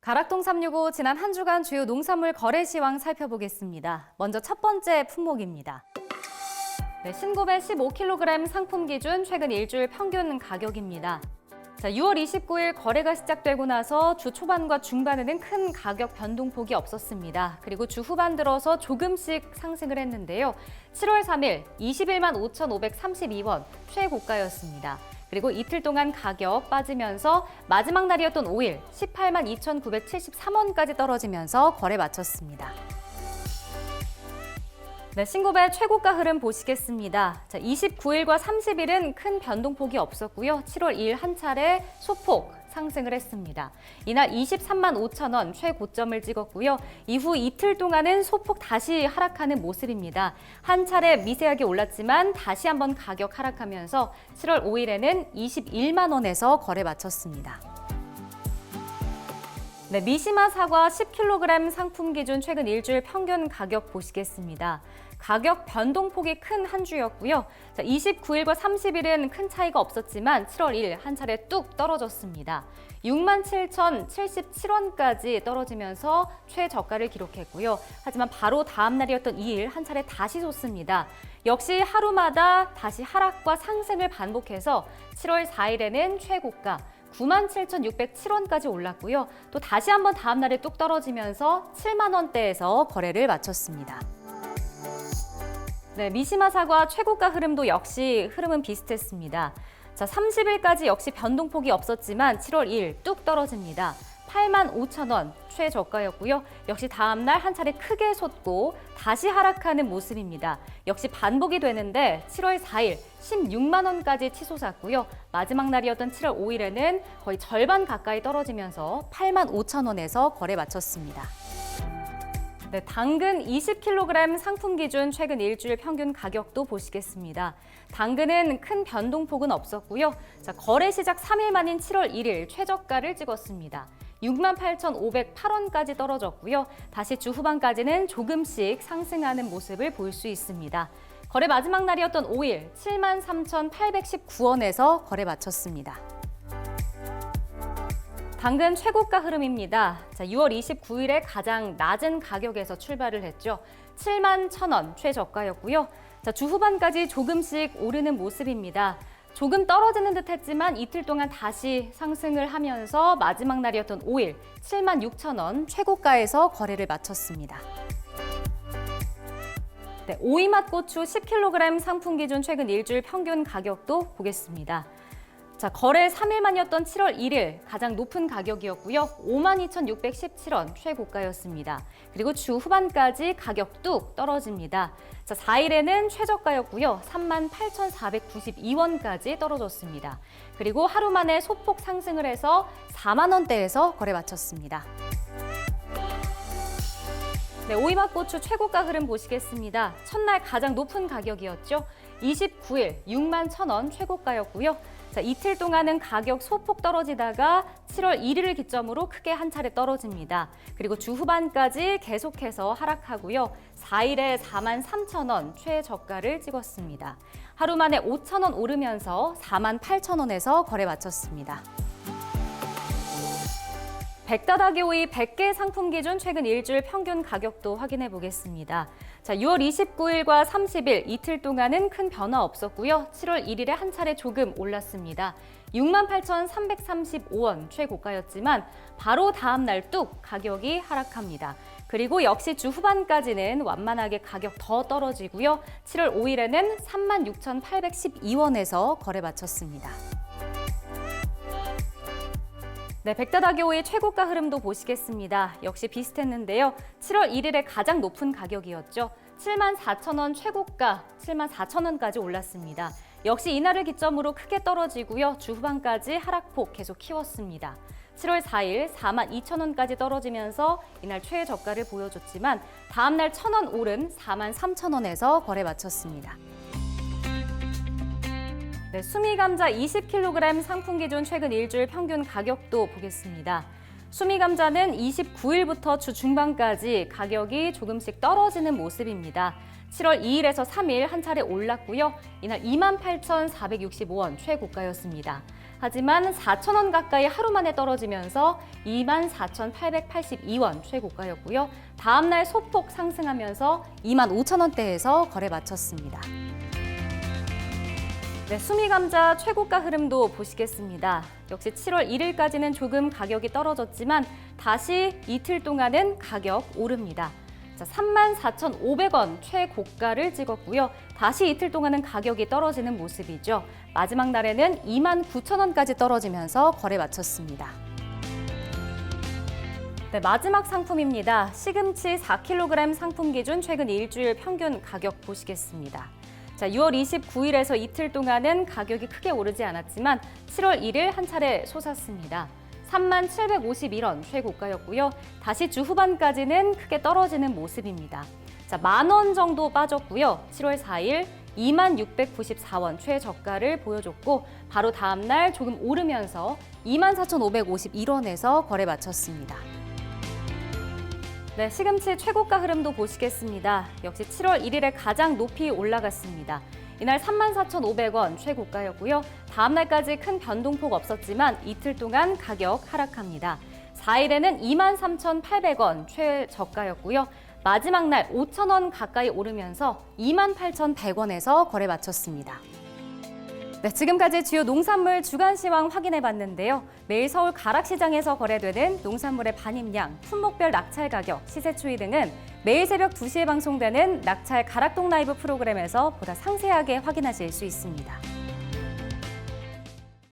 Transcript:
가락동 365 지난 한 주간 주요 농산물 거래 시황 살펴보겠습니다. 먼저 첫 번째 품목입니다. 신고배 15kg 상품 기준 최근 일주일 평균 가격입니다. 6월 29일 거래가 시작되고 나서 주 초반과 중반에는 큰 가격 변동폭이 없었습니다. 그리고 주 후반 들어서 조금씩 상승을 했는데요. 7월 3일 21만 5,532원 최고가였습니다. 그리고 이틀 동안 가격 빠지면서 마지막 날이었던 5일 18만 2,973원까지 떨어지면서 거래 마쳤습니다. 신고배 최고가 흐름 보시겠습니다. 29일과 30일은 큰 변동폭이 없었고요. 7월 2일 한 차례 소폭 상승을 했습니다. 이날 23만 5천 원 최고점을 찍었고요. 이후 이틀 동안은 소폭 다시 하락하는 모습입니다. 한 차례 미세하게 올랐지만 다시 한번 가격 하락하면서 7월 5일에는 21만 원에서 거래 마쳤습니다. 미시마 사과 10kg 상품 기준 최근 일주일 평균 가격 보시겠습니다. 가격 변동폭이 큰 한 주였고요. 29일과 30일은 큰 차이가 없었지만 7월 1일 한 차례 뚝 떨어졌습니다. 67,077원까지 떨어지면서 최저가를 기록했고요. 하지만 바로 다음 날이었던 2일 한 차례 다시 솟습니다. 역시 하루마다 다시 하락과 상승을 반복해서 7월 4일에는 최고가 97,607원까지 올랐고요. 또 다시 한번 다음 날에 뚝 떨어지면서 7만 원대에서 거래를 마쳤습니다. 미시마 사과 최고가 흐름도 역시 흐름은 비슷했습니다. 30일까지 역시 변동폭이 없었지만 7월 2일 뚝 떨어집니다. 8만 5천 원 최저가였고요. 역시 다음 날 한 차례 크게 솟고 다시 하락하는 모습입니다. 역시 반복이 되는데 7월 4일 16만 원까지 치솟았고요. 마지막 날이었던 7월 5일에는 거의 절반 가까이 떨어지면서 8만 5천 원에서 거래 마쳤습니다. 당근 20kg 상품 기준 최근 일주일 평균 가격도 보시겠습니다. 당근은 큰 변동폭은 없었고요. 거래 시작 3일 만인 7월 1일 최저가를 찍었습니다. 68,508원까지 떨어졌고요. 다시 주 후반까지는 조금씩 상승하는 모습을 볼 수 있습니다. 거래 마지막 날이었던 5일 73,819원에서 거래 마쳤습니다. 당근 최고가 흐름입니다. 6월 29일에 가장 낮은 가격에서 출발을 했죠. 7만 1,000원 최저가였고요. 주 후반까지 조금씩 오르는 모습입니다. 조금 떨어지는 듯 했지만 이틀 동안 다시 상승을 하면서 마지막 날이었던 5일 7만 6,000원 최고가에서 거래를 마쳤습니다. 오이맛 고추 10kg 상품 기준 최근 일주일 평균 가격도 보겠습니다. 거래 3일 만이었던 7월 1일 가장 높은 가격이었고요. 52,617원 최고가였습니다. 그리고 주 후반까지 가격 뚝 떨어집니다. 4일에는 최저가였고요. 38,492원까지 떨어졌습니다. 그리고 하루 만에 소폭 상승을 해서 4만 원대에서 거래 마쳤습니다. 오이맛 고추 최고가 흐름 보시겠습니다. 첫날 가장 높은 가격이었죠. 29일 6만 1,000원 최고가였고요. 이틀 동안은 가격 소폭 떨어지다가 7월 1일을 기점으로 크게 한 차례 떨어집니다. 그리고 주 후반까지 계속해서 하락하고요. 4일에 4만 3천 원 최저가를 찍었습니다. 하루 만에 5천 원 오르면서 4만 8천 원에서 거래 마쳤습니다. 백다다기 오이 100개 상품 기준 최근 일주일 평균 가격도 확인해 보겠습니다. 6월 29일과 30일 이틀 동안은 큰 변화 없었고요. 7월 1일에 한 차례 조금 올랐습니다. 68,335원 최고가였지만 바로 다음 날 뚝 가격이 하락합니다. 그리고 역시 주 후반까지는 완만하게 가격 더 떨어지고요. 7월 5일에는 36,812원에서 거래 마쳤습니다. 백다다기 오이 최고가 흐름도 보시겠습니다. 역시 비슷했는데요. 7월 1일에 가장 높은 가격이었죠. 7만 4천 원 최고가 7만 4천 원까지 올랐습니다. 역시 이날을 기점으로 크게 떨어지고요. 주 후반까지 하락폭 계속 키웠습니다. 7월 4일 4만 2천 원까지 떨어지면서 이날 최저가를 보여줬지만 다음 날 1,000원 오른 4만 3천 원에서 거래 마쳤습니다. 수미감자 20kg 상품 기준 최근 일주일 평균 가격도 보겠습니다. 수미감자는 29일부터 주 중반까지 가격이 조금씩 떨어지는 모습입니다. 7월 2일에서 3일 한 차례 올랐고요. 이날 28,465원 최고가였습니다. 하지만 4,000원 가까이 하루 만에 떨어지면서 24,882원 최고가였고요. 다음 날 소폭 상승하면서 25,000원대에서 거래 마쳤습니다. 네, 수미감자 최고가 흐름도 보시겠습니다. 역시 7월 1일까지는 조금 가격이 떨어졌지만 다시 이틀 동안은 가격 오릅니다. 자, 34,500원 최고가를 찍었고요. 다시 이틀 동안은 가격이 떨어지는 모습이죠. 마지막 날에는 29,000원까지 떨어지면서 거래 마쳤습니다. 네, 마지막 상품입니다. 시금치 4kg 상품 기준 최근 일주일 평균 가격 보시겠습니다. 자, 6월 29일에서 이틀 동안은 가격이 크게 오르지 않았지만 7월 1일 한 차례 솟았습니다. 3751원 최고가였고요. 다시 주 후반까지는 크게 떨어지는 모습입니다. 자, 10,000원 정도 빠졌고요. 7월 4일 2694원 최저가를 보여줬고 바로 다음 날 조금 오르면서 24,551원에서 거래 마쳤습니다. 네, 시금치 최고가 흐름도 보시겠습니다. 역시 7월 1일에 가장 높이 올라갔습니다. 이날 34,500원 최고가였고요. 다음 날까지 큰 변동폭 없었지만 이틀 동안 가격 하락합니다. 4일에는 23,800원 최저가였고요. 마지막 날 5,000원 가까이 오르면서 28,100원에서 거래 마쳤습니다. 네, 지금까지 주요 농산물 주간 시황 확인해 봤는데요. 매일 서울 가락시장에서 거래되는 농산물의 반입량, 품목별 낙찰 가격, 시세 추이 등은 매일 새벽 2시에 방송되는 낙찰 가락동 라이브 프로그램에서 보다 상세하게 확인하실 수 있습니다.